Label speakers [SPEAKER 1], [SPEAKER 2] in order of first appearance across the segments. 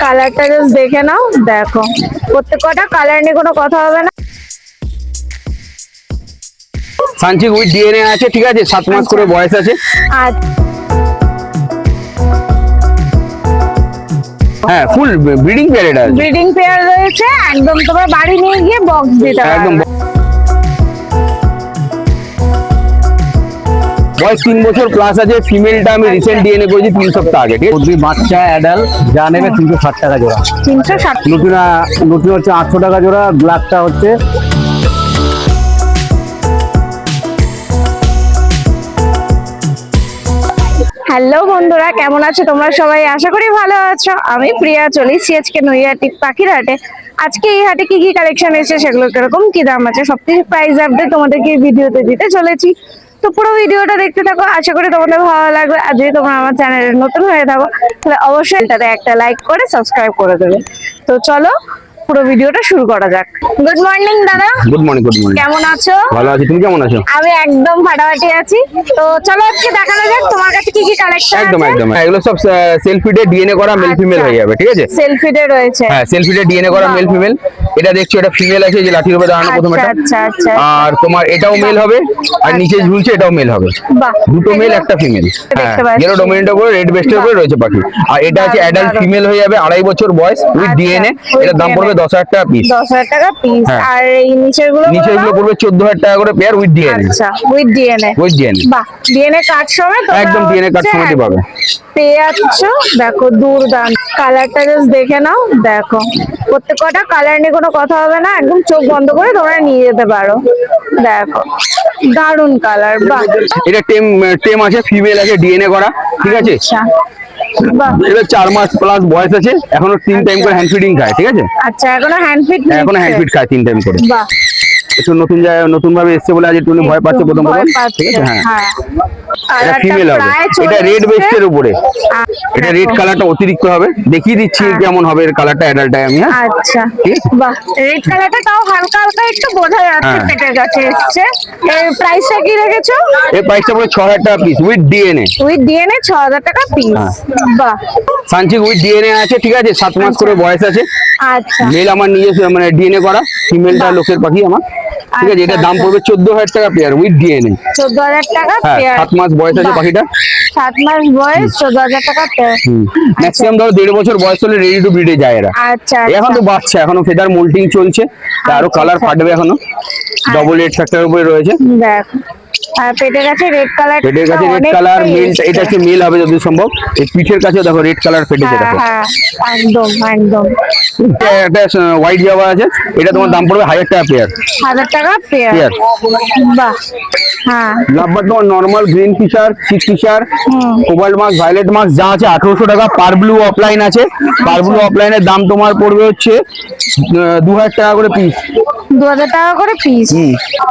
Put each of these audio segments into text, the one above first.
[SPEAKER 1] কালারটা জাস্ট দেখে নাও, দেখো প্রত্যেকটা কালার নিয়ে কোনো কথা হবে না।
[SPEAKER 2] সানচিক উইথ ডিএনএ আছে, ঠিক আছে, 7 মাস করে বয়স আছে।
[SPEAKER 1] আর
[SPEAKER 2] হ্যাঁ, ফুল ব্রিডিং পেয়ার এটা আছে।
[SPEAKER 1] ব্রিডিং পেয়ার রয়েছে, একদম তোমার বাড়ি নিয়ে গিয়ে বক্স দিতে পারবে।
[SPEAKER 2] একদম বয়স 3 বছর প্লাস আছে। ফিমেলটা আমি রিসেন্ট ডিএনএ করেছি 3 সপ্তাহ আগে, ঠিক আছে।
[SPEAKER 3] বাচ্চা অ্যাডাল্ট যা নেবে 360 টাকা জোড়া।
[SPEAKER 1] 360।
[SPEAKER 3] নতুন হচ্ছে 800 টাকা জোড়া, ব্ল্যাকটা হচ্ছে
[SPEAKER 1] হ্যালো বন্ধুরা, কেমন আছো তোমরা সবাই? আশা করি ভালো আছো। আমি প্রিয়া, চলেছি আজকে নৈহাটি পাখির হাটে। আজকে এই হাটে কি কি কালেকশন এসেছে, সেগুলো কিরকম কি দাম আছে, সবথেকে প্রাইস আপডেট তোমাদেরকে এই ভিডিওতে দিতে চলেছি। তো পুরো ভিডিওটা দেখতে থাকো, আশা করি তোমাদের ভালো লাগবে। আর যদি তোমরা আমার চ্যানেলে নতুন হয়ে থাকো তাহলে অবশ্যই এটাতে একটা লাইক করে সাবস্ক্রাইব করে দেবে। তো চলো পুরো ভিডিওটা শুরু করা যাক। গুড মর্নিং দাদা।
[SPEAKER 2] Good morning. Good morning.
[SPEAKER 1] কেমন আছো?
[SPEAKER 2] ভালো আছি, তুমি কেমন আছো?
[SPEAKER 1] আমি একদম ফাটাফাটি আছি। তো চলো আজকে দেখানো যাক তোমার কাছে কি কি কালেকশন আছে।
[SPEAKER 2] একদম একদম, এগুলো সব সেলফিডে ডিএনএ করা মেল ফিমেল হয়ে যাবে, ঠিক আছে।
[SPEAKER 1] সেলফিডে রয়েছে।
[SPEAKER 2] হ্যাঁ, সেলফিডে ডিএনএ করা মেল ফিমেল। এটা দেখছো, এটা ফিমেল আছে, যে লাঠির উপরে দাঁড়ানো প্রথম এটা।
[SPEAKER 1] আচ্ছা আচ্ছা।
[SPEAKER 2] আর তোমার এটাও মেল হবে, আর নিচে ঝুলছে এটাও মেল হবে।
[SPEAKER 1] বাহ,
[SPEAKER 2] দুটো মেল একটা ফিমেল। হ্যাঁ, ইয়েলো ডোমিনেন্টের উপরে রেড বেস্টের উপরে রয়েছে পাখি। আর এটা আছে অ্যাডাল্ট ফিমেল হয়ে যাবে, 2.5 বছর বয়স উইথ ডিএনএ। এটার দাম পড়বে 10,000 টাকা পিস।
[SPEAKER 1] 10,000 টাকা পিস।
[SPEAKER 2] হ্যাঁ।
[SPEAKER 1] আর এই নিচের গুলো
[SPEAKER 2] পড়বে 14,000 টাকা করে পেয়ার উইথ ডিএনএ।
[SPEAKER 1] আচ্ছা, উইথ ডিএনএ।
[SPEAKER 2] With DNA.
[SPEAKER 1] বাহ, ডিএনএ কার্ড সমেত তোমরা
[SPEAKER 2] একদম ডিএনএ কার্ড সমেতই পাবে।
[SPEAKER 1] পেয়ে যাচ্ছ। দেখো দুর্দান্ত কালারটা, জাস্ট দেখে নাও, দেখো প্রত্যেকটা কালার নিয়ে কোনো কথা হবে না, একদম চোখ বন্ধ করে তোমরা নিয়ে যেতে পারো। দেখো দারুন কালার। বাহ,
[SPEAKER 2] এটা টেম আছে, ফিমেল আছে, ডিএনএ করা, ঠিক আছে।
[SPEAKER 1] আচ্ছা বাহ।
[SPEAKER 2] এটা 4 মাস প্লাস বয়স আছে, এখনো 3 টাইম করে হ্যান্ড ফিডিং খায়, ঠিক আছে।
[SPEAKER 1] আচ্ছা, এখনো হ্যান্ড ফিট।
[SPEAKER 2] এখনো হ্যান্ড ফিড খায় 3 টাইম করে।
[SPEAKER 1] বাহ,
[SPEAKER 2] একটু নতুন জায়গায় নতুন ভাবে এসছে বলে আজ একটু ভয় পাচ্ছে প্রথম
[SPEAKER 1] ভয়
[SPEAKER 2] প্রথম,
[SPEAKER 1] পাচ্ছে,
[SPEAKER 2] ঠিক আছে। হ্যাঁ, এটা
[SPEAKER 1] কালারটা
[SPEAKER 2] ফিমেল হবে।
[SPEAKER 1] প্রায় চলে
[SPEAKER 2] এটা রেড
[SPEAKER 1] এসেছে।
[SPEAKER 2] বেস্টের উপরে। এটা রেড
[SPEAKER 1] দেখো।
[SPEAKER 2] কালারটা অতিরিক্ত হবে, দেখিয়ে দিচ্ছি কেমন হবে এর কালারটা অ্যাডাল্টটাই আমি। হ্যাঁ,
[SPEAKER 1] আচ্ছা
[SPEAKER 2] ঠিক আছে?
[SPEAKER 1] বাহ, রেড কালারটা তাও হালকা হালকা একটু বোঝা যাচ্ছে,
[SPEAKER 2] হ্যাঁ।
[SPEAKER 1] পেটের কাছে এসছে। এর প্রাইসটা কি রেখেছো?
[SPEAKER 2] এর প্রাইসটা পড়ে 6,000 টাকা piece with DNA.
[SPEAKER 1] With DNA 6,000 টাকা পিস।
[SPEAKER 2] হ্যাঁ।
[SPEAKER 1] বাহ,
[SPEAKER 2] সানচিক উইথ ডিএনএ আছে, ঠিক আছে, 7 মাস করে বয়স আছে।
[SPEAKER 1] আচ্ছা
[SPEAKER 2] মেল আমার নিজস্ব মানে ডিএনএ করা, ফিমেলটা লোকের পাখি আমার, ঠিক আছে। এটার দাম পড়বে 14,000 টাকা পেয়ার উইথ ডিএনএ।
[SPEAKER 1] 14,000 টাকা
[SPEAKER 2] হ্যাঁ,
[SPEAKER 1] পেয়ার।
[SPEAKER 2] 7 মাস বয়স আছে পাখিটা।
[SPEAKER 1] 7 মাস বয়স, 14,000 টাকা পেয়ার।
[SPEAKER 2] ম্যাক্সিমাম ধরো 1.5 বছর বয়স হলে রেডি টু ব্রিডে যায় এরা।
[SPEAKER 1] আচ্ছা
[SPEAKER 2] এখন তো বাচ্চা, এখনো ফেদার মোল্টিং চলছে, আরো কালার ফাটবে এখনো। ডবল রেড ফ্যাক্টরের উপরে রয়েছে।
[SPEAKER 1] দেখ, আর পেটের কাছে রেড কালার।
[SPEAKER 2] পেটের কাছে রেড কালার, মেলটা এটা হচ্ছে মেল হবে যদি সম্ভব। এই পিঠের কাছে দেখো রেড কালার ফেটেছে, দেখো।
[SPEAKER 1] হ্যাঁ, একদম একদম।
[SPEAKER 2] একটা হোয়াইট জাবা আছে, এটা তোমার দাম পড়বে 1,000 টাকা পেয়ার।
[SPEAKER 1] 1,000 টাকা পেয়ার।
[SPEAKER 2] পেয়ার।
[SPEAKER 1] বাহ, হ্যাঁ
[SPEAKER 2] লাভবার তোমার normal green Fischer, chick Fischer, cobalt mask, violet mask যা আছে 1,800 টাকা। পার ব্লু অফলাইন আছে, পার ব্লু অফলাইনের দাম তোমার পড়বে হচ্ছে 2,000 টাকা করে পিস।
[SPEAKER 1] 2,000 টাকা করে পিস।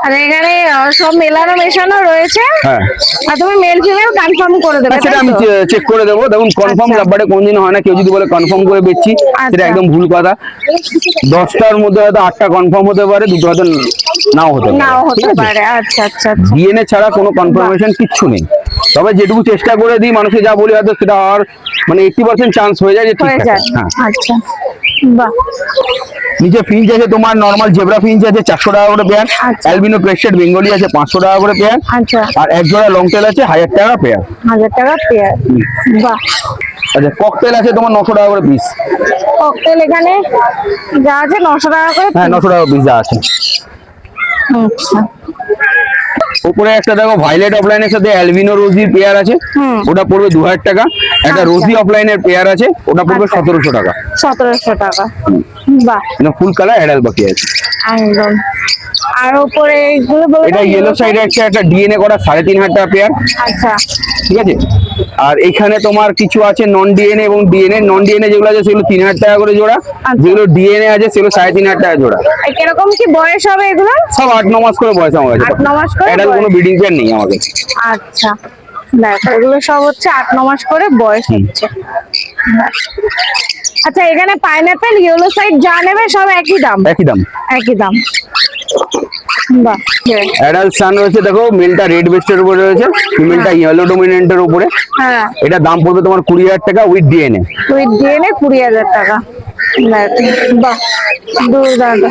[SPEAKER 1] আর এখানে সব মেলানো মেশানো রয়েছে।
[SPEAKER 2] হ্যাঁ,
[SPEAKER 1] আর তুমি মেল ফিমেল কনফার্ম করে দেবে,
[SPEAKER 2] সেটা আমি চেক করে দেবো। দেখুন, কনফার্ম
[SPEAKER 1] আচ্ছা।
[SPEAKER 2] লাভবারে কোনদিন হয় না, কেউ যদি বলে কনফার্ম করে বেচছি সেটা একদম ভুল কথা। 10টার মধ্যে হয়তো 8টা কনফার্ম হতে পারে, 2টো হয়তো নাও হতে পারে,
[SPEAKER 1] নাও হতে
[SPEAKER 2] ঠিক আছে?
[SPEAKER 1] পারে। আচ্ছা আচ্ছা আচ্ছা।
[SPEAKER 2] ডিএনএ ছাড়া কোনো কনফার্মেশন কিচ্ছু নেই। তবে যেটুকু চেষ্টা করে দিই মানুষকে যা বলি হয়তো সেটা হওয়ার মানে 80% চান্স হয়ে যায় যে ঠিক
[SPEAKER 1] হয়ে
[SPEAKER 2] আছে।
[SPEAKER 1] যায়।
[SPEAKER 2] হ্যাঁ,
[SPEAKER 1] আচ্ছা বাহ,
[SPEAKER 2] নিচে ফিঞ্চ আছে তোমার, নর্মাল জেব্রা ফিঞ্চ আছে 400 টাকা করে পেয়ার।
[SPEAKER 1] আচ্ছা।
[SPEAKER 2] অ্যালবিনো ক্রেস্টেড বেঙ্গলি আছে 500 টাকা করে পেয়ার।
[SPEAKER 1] আচ্ছা,
[SPEAKER 2] আর এক জোড়া লং টেল আছে 1,000 টাকা পেয়ার।
[SPEAKER 1] 1,000 টাকা পেয়ার। বাহ,
[SPEAKER 2] আচ্ছা, ককটেল আছে তোমার 900 টাকা করে পিস।
[SPEAKER 1] ককটেল এখানে যা আছে 900 টাকা করে।
[SPEAKER 2] হ্যাঁ, 900 টাকা পিস যা আছে।
[SPEAKER 1] আচ্ছা,
[SPEAKER 2] উপরে একটা দেখো ভায়োলেট অফলাইনের সাথে অ্যালবিনো রোজি পেয়ার আছে, ওটা পড়বে 2,000 টাকা। একটা
[SPEAKER 1] আচ্ছা।
[SPEAKER 2] রোজি অফলাইনের পেয়ার আছে, ওটা পড়বে
[SPEAKER 1] আচ্ছা।
[SPEAKER 2] 1,700 টাকা।
[SPEAKER 1] 1,700 টাকা। বাহ,
[SPEAKER 2] ফুল কালার অ্যাডাল বাকি আছে।
[SPEAKER 1] একদম। আর উপরে এগুলো বলে
[SPEAKER 2] এটা
[SPEAKER 1] দাও,
[SPEAKER 2] ইয়েলো সাইডে একটা ডিএনএ করা 3,500 টাকা পেয়ার,
[SPEAKER 1] আচ্ছা
[SPEAKER 2] ঠিক আছে। আর এখানে তোমার কিছু আছে নন ডিএনএ এবং ডিএনএ। নন ডিএনএ যেগুলো আছে সেগুলো 3,000 টাকা করে জোড়া, যেগুলো ডিএনএ আছে সেগুলো 3,500 টাকা জোড়া।
[SPEAKER 1] কিরকম কি বয়স হবে এগুলো?
[SPEAKER 2] সব 8-9 মাস করে বয়স আমার কাছে।
[SPEAKER 1] 8-9 মাস করে
[SPEAKER 2] অ্যাডাল কোনো
[SPEAKER 1] বয়স।
[SPEAKER 2] ব্রিডিং পেয়ার নেই আমার কাছে।
[SPEAKER 1] আচ্ছা, দেখো এগুলো সব হচ্ছে 8-9 মাস করে বয়স হচ্ছে। আচ্ছা, এখানে পাইনাপেল, ইয়েলো সাইড যা নেবে সব একই দাম?
[SPEAKER 2] একই দাম।
[SPEAKER 1] একই দাম। বাহ,
[SPEAKER 2] অ্যাডাল্ট সান রয়েছে, দেখো মেলটা রেড বেস্টের উপরে রয়েছে, ফিমেলটা ইয়েলো ডোমিনেন্টের উপরে।
[SPEAKER 1] হ্যাঁ
[SPEAKER 2] এটা দাম পড়বে তোমার 20,000 টাকা উইথ ডিএনএ।
[SPEAKER 1] উইথ ডিএনএ 20,000 টাকা। বাহ দুর্দান্ত,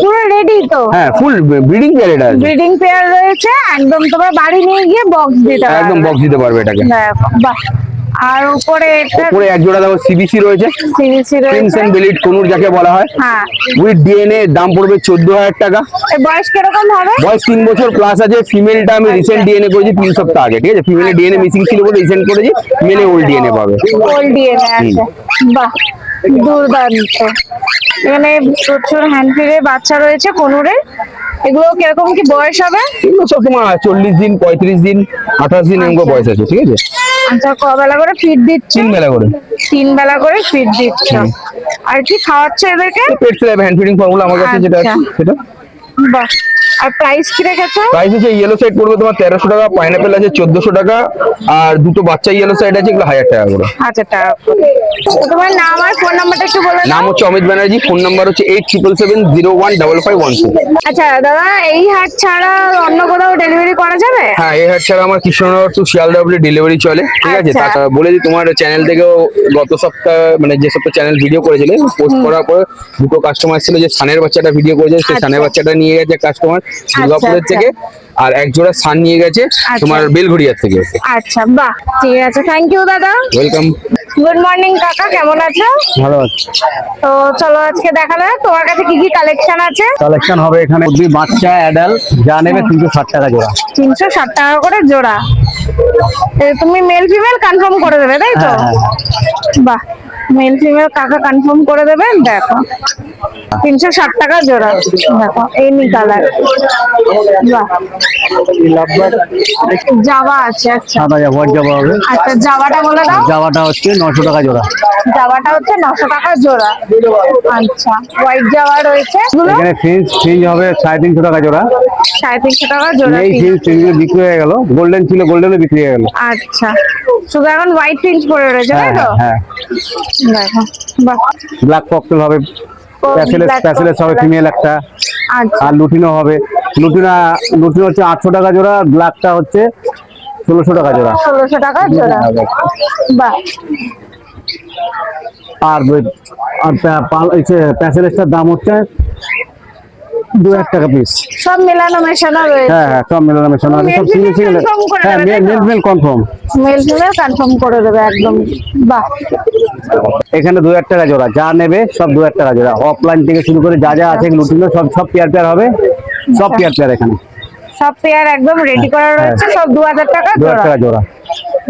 [SPEAKER 1] পুরো রেডি তো?
[SPEAKER 2] হ্যাঁ ফুল ব্রিডিং পেয়ার এটা আছে,
[SPEAKER 1] ব্রিডিং পেয়ার রয়েছে, একদম তোমার বাড়ি নিয়ে গিয়ে বক্স দিতে পারবে।
[SPEAKER 2] একদম বক্স দিতে পারবে এটাকে।
[SPEAKER 1] দেখো বাহ। আর উপরে এটা
[SPEAKER 2] উপরে এক জোড়া দেখো সিবিসি রয়েছে,
[SPEAKER 1] সিবিসি
[SPEAKER 2] প্রিন্স
[SPEAKER 1] রয়েছে।
[SPEAKER 2] এন্ড বেলিট কোনুর যাকে বলা হয়,
[SPEAKER 1] হ্যাঁ,
[SPEAKER 2] উইথ ডিএনএ দাম পড়বে 14,000 টাকা।
[SPEAKER 1] এর বয়স কিরকম হবে?
[SPEAKER 2] বয়স 3 বছর প্লাস আছে। ফিমেলটা আমি রিসেন্ট ডিএনএ করেছি 3 সপ্তাহ আগে, ঠিক আছে? ফিমেলের ডিএনএ মিসিং ছিল বলে রিসেন্ট করেছি, মেলে ওল্ড ডিএনএ পাবে।
[SPEAKER 1] ওল্ড ডিএনএ আছে। বাহ দুর্দান্ত। এখানে প্রচুর হ্যান্ড ফিডের বাচ্চা রয়েছে কোনুরে। এগুলো কিরকম কি বয়স হবে?
[SPEAKER 2] এগুলো সব তোমার 40 দিন, 35 দিন, 28 দিন এরকম বয়স আছে, ঠিক আছে?
[SPEAKER 1] আচ্ছা, কবেলা করে ফিড দিচ্ছে?
[SPEAKER 2] 3 বেলা করে।
[SPEAKER 1] 3 বেলা করে ফিড দিচ্ছ। আর কি খাওয়াচ্ছে এদেরকে?
[SPEAKER 2] পেট স্ল্যাব হ্যান্ড ফিডিং ফর্মুলা আমার কাছে যেটা আছে
[SPEAKER 1] আচ্ছা।
[SPEAKER 2] সেটা।
[SPEAKER 1] বাহ। আর প্রাইস কি রেখেছো?
[SPEAKER 2] প্রাইস হচ্ছে ইয়েলো সাইড পড়বে তোমার 1300 টাকা, পাইনাপেল আছে 1400 টাকা, আর দুটো বাচ্চা ইয়েলো সাইড আছে এগুলো 1000 টাকা করে।
[SPEAKER 1] 1000 টাকা করে। তো তোমার নাম আর ফোন নাম্বারটা একটু বলে দাও।
[SPEAKER 2] নাম হচ্ছে অমিত ব্যানার্জি, ফোন নাম্বার হচ্ছে 8777015516।
[SPEAKER 1] আচ্ছা দাদা, এই হাট ছাড়া অন্য কোথাও ডেলিভারি করা যাবে?
[SPEAKER 2] হ্যাঁ, এই হাট ছাড়া আমার কৃষ্ণনগর টু শিয়ালদা অবধি ডেলিভারি চলে, ঠিক আছে?
[SPEAKER 1] আচ্ছা।
[SPEAKER 2] তা বলে দিই, তোমার চ্যানেল থেকেও গত সপ্তাহ মানে যে সপ্তাহ চ্যানেল ভিডিও করেছিল, পোস্ট করার পর দুটো কাস্টমার ছিল যে সানের বাচ্চাটা ভিডিও করেছে, সেই
[SPEAKER 1] আচ্ছা।
[SPEAKER 2] সানের বাচ্চাটা নিয়ে গেছে কাস্টমার দুর্গাপুরের
[SPEAKER 1] আচ্ছা।
[SPEAKER 2] থেকে, আর এক জোড়া সান নিয়ে গেছে তোমার বেলঘড়িয়ার থেকে।
[SPEAKER 1] আচ্ছা বাহ, ঠিক আছে, থ্যাংক ইউ দাদা।
[SPEAKER 2] ওয়েলকাম।
[SPEAKER 1] গুড মর্নিং কাকা, কেমন আছো?
[SPEAKER 3] ভালো আছে।
[SPEAKER 1] তো চলো আজকে দেখালে তোমার কাছে কি কি কালেকশন আছে।
[SPEAKER 3] কালেকশন হবে এখানে দুই বাচ্চা অ্যাডাল্ট, যা নেবে 360 টাকা জোড়া।
[SPEAKER 1] 360 টাকা করে জোড়া। তুমি মেল ফিমেল কনফার্ম করে দেবে, তাই তো?
[SPEAKER 3] হ্যাঁ, হ্যাঁ।
[SPEAKER 1] বাহ, মেল ফিমেল কাকা কনফার্ম করে দেবেন। দেখো 360 টাকা জোড়া। দেখো এই নি কালার। বাহ, জাভা আছে। আচ্ছা
[SPEAKER 3] সাদা হোয়াইট জাবা হবে।
[SPEAKER 1] আচ্ছা, জাভাটা বলে দাও।
[SPEAKER 3] জাবাটা হচ্ছে 900 টাকা জোড়া।
[SPEAKER 1] জাভাটা হচ্ছে 900 টাকা জোড়া। আচ্ছা, হোয়াইট জাভা রয়েছে। এগুলো
[SPEAKER 3] এখানে ফিঞ্চ হবে 350 টাকা জোড়া।
[SPEAKER 1] 350 টাকা জোড়া।
[SPEAKER 3] এই ফিঞ্চ বিক্রি হয়ে গেল, গোল্ডেন ছিল, গোল্ডেনও বিক্রি হয়ে গেল।
[SPEAKER 1] আচ্ছা, শুধু এখন হোয়াইট ফিঞ্চ পড়ে রয়েছে, তাই
[SPEAKER 3] হ্যাঁ
[SPEAKER 1] তো?
[SPEAKER 3] হ্যাঁ।
[SPEAKER 1] দেখো বাহ।
[SPEAKER 3] ব্ল্যাক ককটেল হবে,
[SPEAKER 1] Black
[SPEAKER 3] প্যাসেলেস হবে
[SPEAKER 1] cocktail
[SPEAKER 3] ফিমেল একটা,
[SPEAKER 1] আচ্ছা,
[SPEAKER 3] আর লুটিনো হবে। লুটিনো হচ্ছে 800 টাকা জোড়া, ব্ল্যাকটা হচ্ছে 1600 টাকা জোড়া।
[SPEAKER 1] 1600 টাকা জোড়া। বাহ,
[SPEAKER 3] আর প্যাসেলেসটার দাম হচ্ছে 2000 টাকা পিস।
[SPEAKER 1] সব মেলানো মেশানো রয়েছে।
[SPEAKER 3] হ্যাঁ হ্যাঁ, সব মেলানো মেশানো আছে, সব সিঙ্গেল সিঙ্গেল।
[SPEAKER 1] confirm করে
[SPEAKER 3] হ্যাঁ,
[SPEAKER 1] দেবে, তাই তো?
[SPEAKER 3] Male confirm.
[SPEAKER 1] Male female confirm করে দেবে একদম। বাহ,
[SPEAKER 3] এখানে 2000 টাকা জোড়া, যা নেবে সব 2000 টাকা জোড়া। অফলাইন থেকে শুরু করে যা যা আছে লুটিনো সব পেয়ার হবে, সব পেয়ার এখানে।
[SPEAKER 1] সব পেয়ার একদম রেডি করা রয়েছে, সব 2000 টাকা
[SPEAKER 3] 2000
[SPEAKER 1] জোড়া।
[SPEAKER 3] টাকা জোড়া।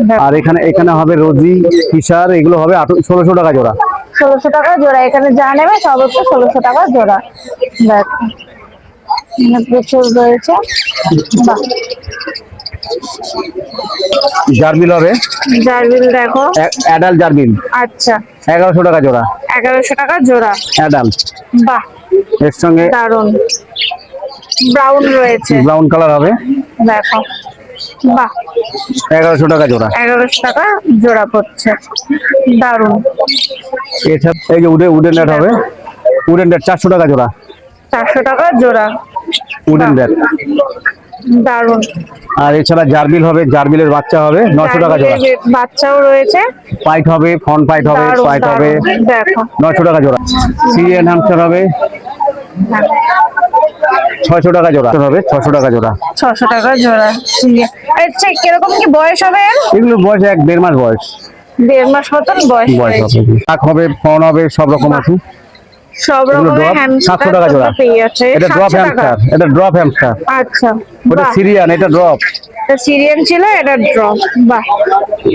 [SPEAKER 1] দেখো,
[SPEAKER 3] আর এখানে হবে রোজি, ফিশার, এগুলো হবে 1600 টাকা জোড়া।
[SPEAKER 1] 1600 টাকা জোড়া। এখানে যা নেবে সব হচ্ছে 1600 টাকা জোড়া। দেখো এখানে প্রচুর রয়েছে। বাহ,
[SPEAKER 3] জারবিল হবে,
[SPEAKER 1] জারবিল দেখো।
[SPEAKER 3] অ্যাডাল্ট জারবিল
[SPEAKER 1] আচ্ছা,
[SPEAKER 3] 1100 টাকা জোড়া
[SPEAKER 1] 1100 টাকা জোড়া।
[SPEAKER 3] অ্যাডাল্ট।
[SPEAKER 1] বাহ,
[SPEAKER 3] এর সঙ্গে
[SPEAKER 1] দারুন। ব্রাউন রয়েছে,
[SPEAKER 3] ব্রাউন কালার হবে,
[SPEAKER 1] দেখো। বাহ,
[SPEAKER 3] 1100 টাকা জোড়া।
[SPEAKER 1] 1100 টাকা জোড়া পড়ছে। দারুন।
[SPEAKER 3] এছাড়া এই যে উডেন রেড হবে, উডেন রেড 400 টাকা জোড়া।
[SPEAKER 1] 400 টাকা জোড়া।
[SPEAKER 3] Wooden red.
[SPEAKER 1] দারুন।
[SPEAKER 3] আর এছাড়া জারবিল হবে, জারবিলের বাচ্চা হবে 900 টাকা জোড়া।
[SPEAKER 1] জারবিলের বাচ্চাও রয়েছে।
[SPEAKER 3] পাইট হবে, ফন পাইট হবে,
[SPEAKER 1] দারুন,
[SPEAKER 3] পাইট হবে
[SPEAKER 1] দারুন। দেখো
[SPEAKER 3] 900 টাকা জোড়া। সিরিয়ান হ্যামস্টার হবে 600 টাকা জোড়া, হবে 600 টাকা জোড়া।
[SPEAKER 1] 600 টাকা জোড়া। আচ্ছা, কিরকম কি বয়স হবে এর?
[SPEAKER 3] এগুলো বয়স 1-1.5 মাস বয়স
[SPEAKER 1] 1.5 মাস মতন বয়স
[SPEAKER 3] বয়স
[SPEAKER 1] রয়েছে।
[SPEAKER 3] হবে। টাক হবে, ফন হবে, সব রকম আছে।
[SPEAKER 1] সব
[SPEAKER 3] এগুলো
[SPEAKER 1] রকমের
[SPEAKER 3] ড্রপ
[SPEAKER 1] হ্যামস্টার
[SPEAKER 3] 700 টাকা জোড়া।
[SPEAKER 1] পেয়ে যাচ্ছে।
[SPEAKER 3] এটা ড্রপ
[SPEAKER 1] 700 টাকা।
[SPEAKER 3] হ্যামস্টার, এটা ড্রপ হ্যামস্টার।
[SPEAKER 1] আচ্ছা,
[SPEAKER 3] ওটা
[SPEAKER 1] বাহ।
[SPEAKER 3] সিরিয়ান, এটা ড্রপ।
[SPEAKER 1] এটা সিরিয়ান ছিল, এটা ড্রপ। বাহ,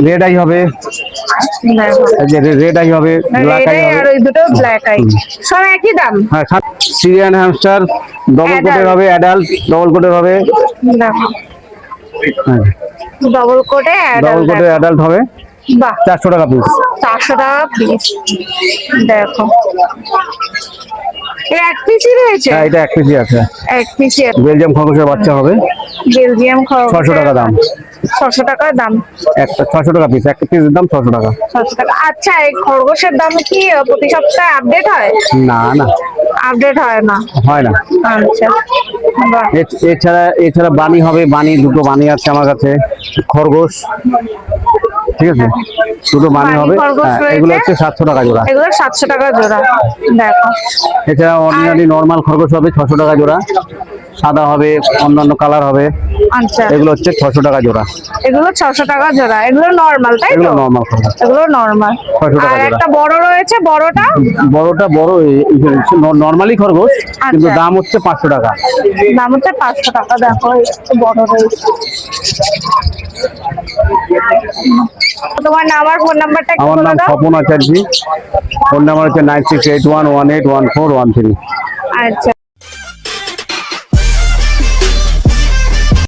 [SPEAKER 3] রেড আই হবে,
[SPEAKER 1] দেখো।
[SPEAKER 3] এই যে রেড আই হবে, ব্ল্যাক
[SPEAKER 1] রেড
[SPEAKER 3] আই
[SPEAKER 1] আই
[SPEAKER 3] হবে।
[SPEAKER 1] আর ওই দুটো ব্ল্যাক আই, সব একই দাম।
[SPEAKER 3] হ্যাঁ, সিরিয়ান হ্যামস্টার ডবল কোটের
[SPEAKER 1] Adult।
[SPEAKER 3] হবে, অ্যাডাল্ট ডবল কোটের হবে।
[SPEAKER 1] দেখো
[SPEAKER 3] হ্যাঁ,
[SPEAKER 1] ডবল কোটে
[SPEAKER 3] ডবল কোটের অ্যাডাল্ট হবে
[SPEAKER 1] বাহ,
[SPEAKER 3] 400 টাকা পিস।
[SPEAKER 1] 400 টাকা পিস। দেখো এর এক পিসই রয়েছে।
[SPEAKER 3] হ্যাঁ, এটা 1 কেজি আছে।
[SPEAKER 1] এক পিসি
[SPEAKER 3] বেলজিয়াম খরগোশের বাচ্চা হবে,
[SPEAKER 1] বেলজিয়াম
[SPEAKER 3] 600 টাকা দাম।
[SPEAKER 1] 600 টাকা দাম।
[SPEAKER 3] একটা 600 টাকা পিস, একটা পিসের দাম 600 টাকা।
[SPEAKER 1] 600 টাকা। আচ্ছা, এই খরগোশের দাম কি প্রতি সপ্তাহে আপডেট হয়?
[SPEAKER 3] না না,
[SPEAKER 1] আপডেট হয় না।
[SPEAKER 3] হয় না।
[SPEAKER 1] আচ্ছা, বাহ,
[SPEAKER 3] এছাড়া বানি হবে, বানি দুটো বানি আছে আমার কাছে। খরগোশ ঠিক আছে, দুটো বানি
[SPEAKER 1] বানি
[SPEAKER 3] হবে।
[SPEAKER 1] খরগোশ
[SPEAKER 3] হ্যাঁ, এগুলো
[SPEAKER 1] রয়েছে।
[SPEAKER 3] হচ্ছে 700 টাকা জোড়া।
[SPEAKER 1] এগুলো 700 টাকা জোড়া। দেখো
[SPEAKER 3] এছাড়া অর্ডিনারি নর্মাল খরগোশ হবে 600 টাকা জোড়া, সাদা হবে, অন্যান্য কালার হবে,
[SPEAKER 1] আচ্ছা,
[SPEAKER 3] এগুলো হচ্ছে 600 টাকা জোড়া।
[SPEAKER 1] এগুলো 600 টাকা জোড়া। এগুলো নরমাল তাই তো?
[SPEAKER 3] এগুলো নর্মাল খরগোশ।
[SPEAKER 1] এগুলো নরমাল।
[SPEAKER 3] 600 টাকা
[SPEAKER 1] আর
[SPEAKER 3] জোড়া।
[SPEAKER 1] একটা বড় রয়েছে, বড়টা
[SPEAKER 3] বড়টা বড় নর্মালি খরগোশ, কিন্তু
[SPEAKER 1] আচ্ছা।
[SPEAKER 3] দাম হচ্ছে 500 টাকা।
[SPEAKER 1] দাম হচ্ছে 500 টাকা। দেখো এই একটু বড় রয়েছে। তোমার নাম আর ফোন নাম্বারটা একটু
[SPEAKER 3] আমার
[SPEAKER 1] বলে
[SPEAKER 3] নাম
[SPEAKER 1] দাও।
[SPEAKER 3] স্বপন আচার্য, ফোন নাম্বার হচ্ছে 9681181413।
[SPEAKER 1] আচ্ছা,